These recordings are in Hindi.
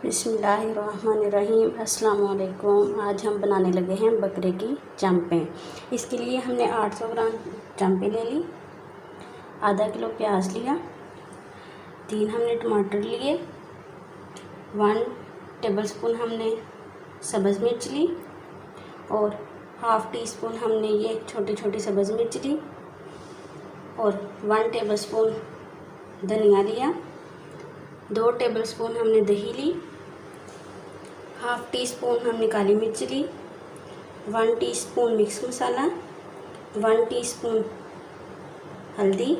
बिस्मिल्लाहिर्रहमानिर्रहीम। अस्सलाम वालेकुम। आज हम बनाने लगे हैं बकरे की चांपें। इसके लिए हमने 800 ग्राम चांपें ले ली, आधा किलो प्याज लिया, 3 हमने टमाटर लिए, 1 टेबलस्पून हमने सब्ज़ मिर्च ली और हाफ़ टी स्पून हमने ये छोटी छोटी सब्ज़ मिर्च ली और 1 टेबलस्पून धनिया लिया, 2 टेबलस्पून हमने दही ली, हाफ़ टी स्पून हमने काली मिर्च ली, 1 टीस्पून मिक्स मसाला, 1 टीस्पून हल्दी,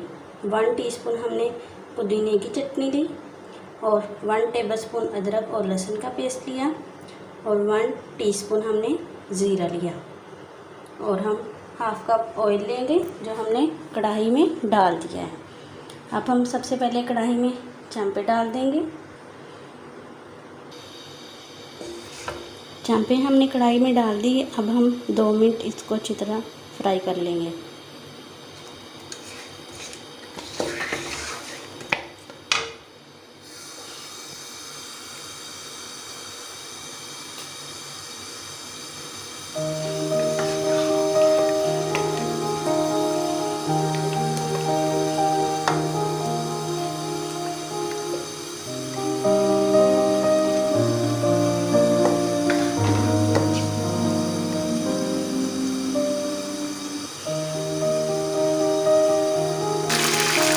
1 टीस्पून हमने पुदीने की चटनी ली और 1 टेबलस्पून अदरक और लहसुन का पेस्ट लिया और 1 टीस्पून हमने ज़ीरा लिया और हम हाफ़ कप ऑयल लेंगे जो हमने कढ़ाई में डाल दिया है। अब हम सबसे पहले कढ़ाई में चांपें डाल देंगे। चांपें हमने कढ़ाई में डाल दी। अब हम 2 मिनट इसको अच्छी तरह फ्राई कर लेंगे।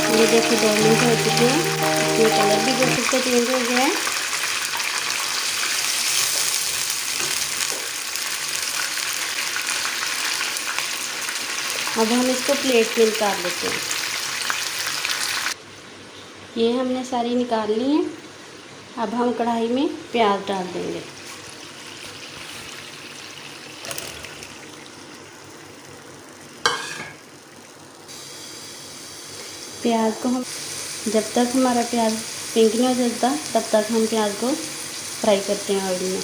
ये देखिए 2 मिनट हो चुके हैं, इसमें कलर भी देख सकते चेंज हो गया है। अब हम इसको प्लेट में निकाल लेते हैं। ये हमने सारी निकाल ली है। अब हम कढ़ाई में प्याज डाल देंगे। प्याज को हम जब तक हमारा प्याज पिंक नहीं हो जाता तब तक हम प्याज को फ्राई करते हैं ऑयल में।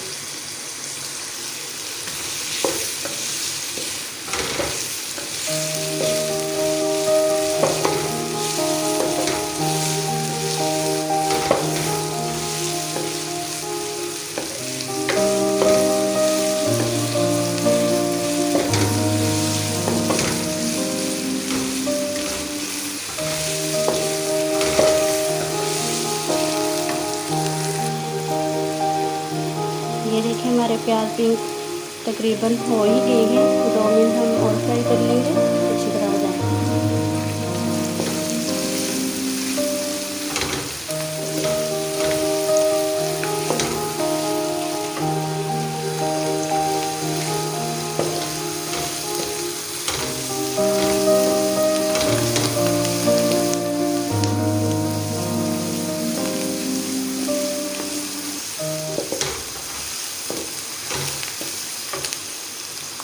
ये देखिए हमारे प्याज पिंक तकरीबन हो ही गए हैं। 2 मिनट हम और फ्राई कर लेंगे, अच्छी तरह हो जाएगा।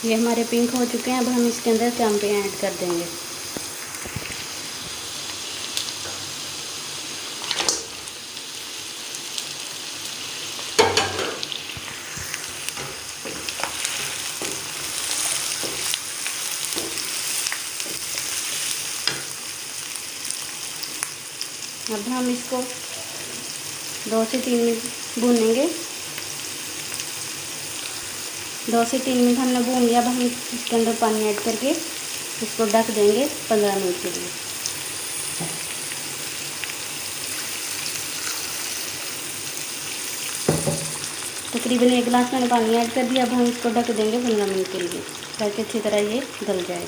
ये हमारे पिंक हो चुके हैं। अब हम इसके अंदर चांपें ऐड कर देंगे। अब हम इसको 2 से 3 मिनट भूनेंगे। 2 से 3 मिनट हमने भून लिया। अब हम इसके अंदर पानी ऐड करके इसको ढक देंगे 15 मिनट के लिए। तकरीबन 1 गिलास मैंने पानी ऐड कर दिया। अब हम इसको ढक देंगे 15 मिनट के लिए ताकि अच्छी तरह ये गल जाए।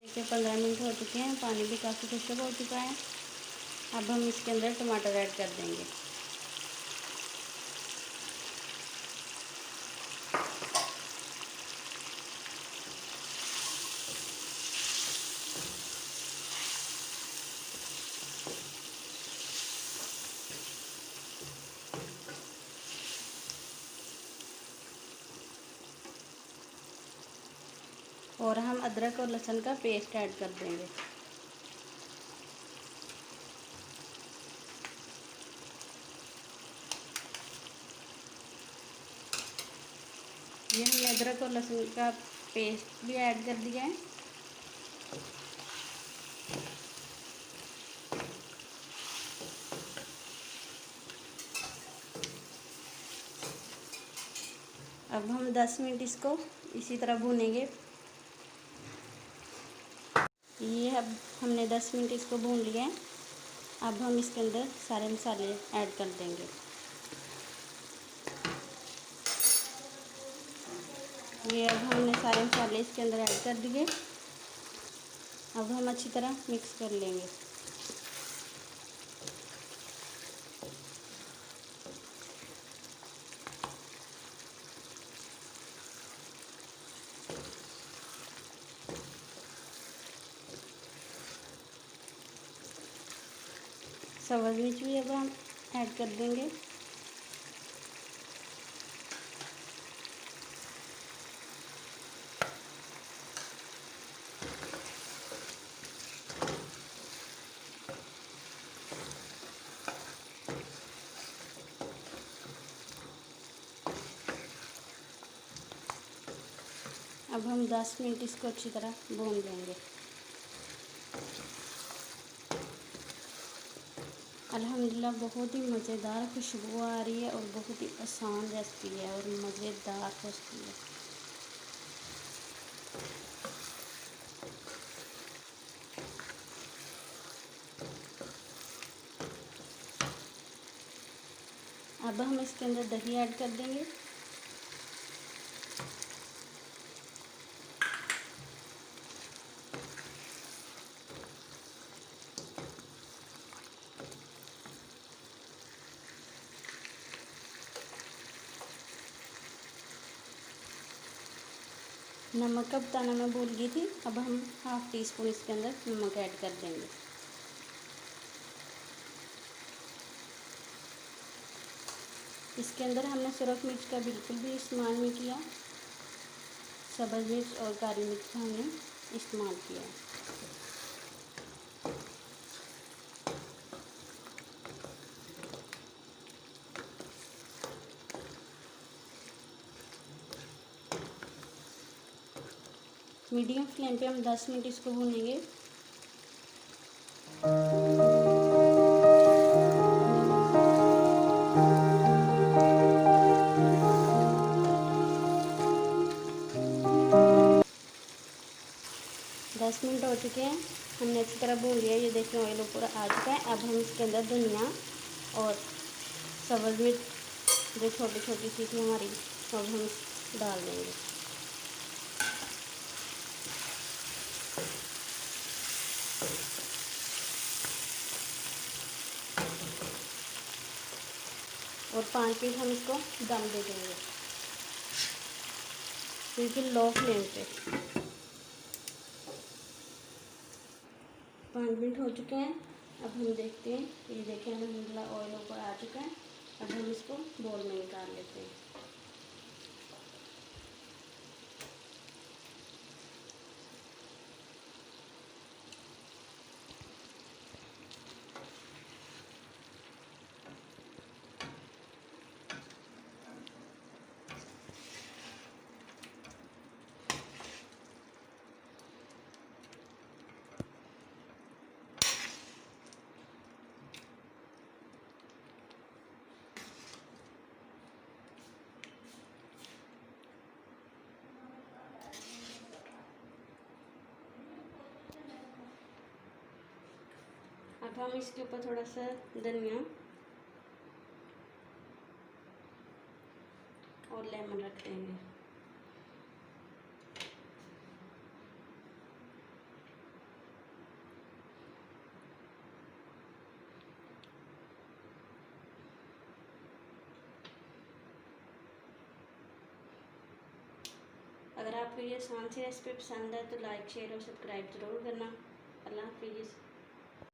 देखिए 15 मिनट हो चुके हैं, पानी भी काफ़ी खुश्क हो चुका है। अब हम इसके अंदर टमाटर ऐड कर देंगे। और हम अदरक और लहसुन का पेस्ट ऐड कर देंगे। ये हमने अदरक और लहसुन का पेस्ट भी ऐड कर दिया है। अब हम 10 मिनट इसको इसी तरह भूनेंगे। ये अब हमने 10 मिनट इसको भून लिया है। अब हम इसके अंदर सारे मसाले ऐड कर देंगे। ये अब हमने सारे मसाले इसके अंदर ऐड कर दिए। अब हम अच्छी तरह मिक्स कर लेंगे। सब्ज़ मिर्च भी अब हम ऐड कर देंगे। अब हम 10 मिनट इसको अच्छी तरह भून लेंगे। अल्हम्दुलिल्लाह बहुत ही मज़ेदार खुशबू आ रही है और बहुत ही आसान रेसिपी है और मज़ेदार रेसिपी है। अब हम इसके अंदर दही ऐड कर देंगे। नमक का बताना मैं भूल गई थी। अब हम 1/2 टीस्पून इसके अंदर नमक ऐड कर देंगे। इसके अंदर हमने सुरख मिर्च का बिल्कुल भी इस्तेमाल नहीं किया। सब्ज़ मिर्च और काली मिर्च का हमने इस्तेमाल किया है। मीडियम फ्लेम पे हम 10 मिनट इसको भूनेंगे। 10 मिनट हो चुके हैं। हमने अच्छी तरह भून लिया। ये देखिए ऑयल ऊपर आ चुका है। अब हम इसके अंदर धनिया और सब्ज़ मिर्च जो छोटी छोटी सी थी हमारी, अब हम डाल देंगे। और 5 मिनट हम इसको दम दे देंगे बिल्कुल लो फ्लेम पे। 5 मिनट हो चुके हैं। अब हम देखते हैं। ये देखें अल्हम्दुलिल्लाह ऑयल ऊपर आ चुका है। अब हम इसको बोल में निकाल लेते हैं। अब हम इसके ऊपर थोड़ा सा धनिया और लेमन रख देंगे। अगर आपको ये आसान सी रेसिपी पसंद है तो लाइक शेयर और सब्सक्राइब ज़रूर करना। अल्लाह हाफिज़।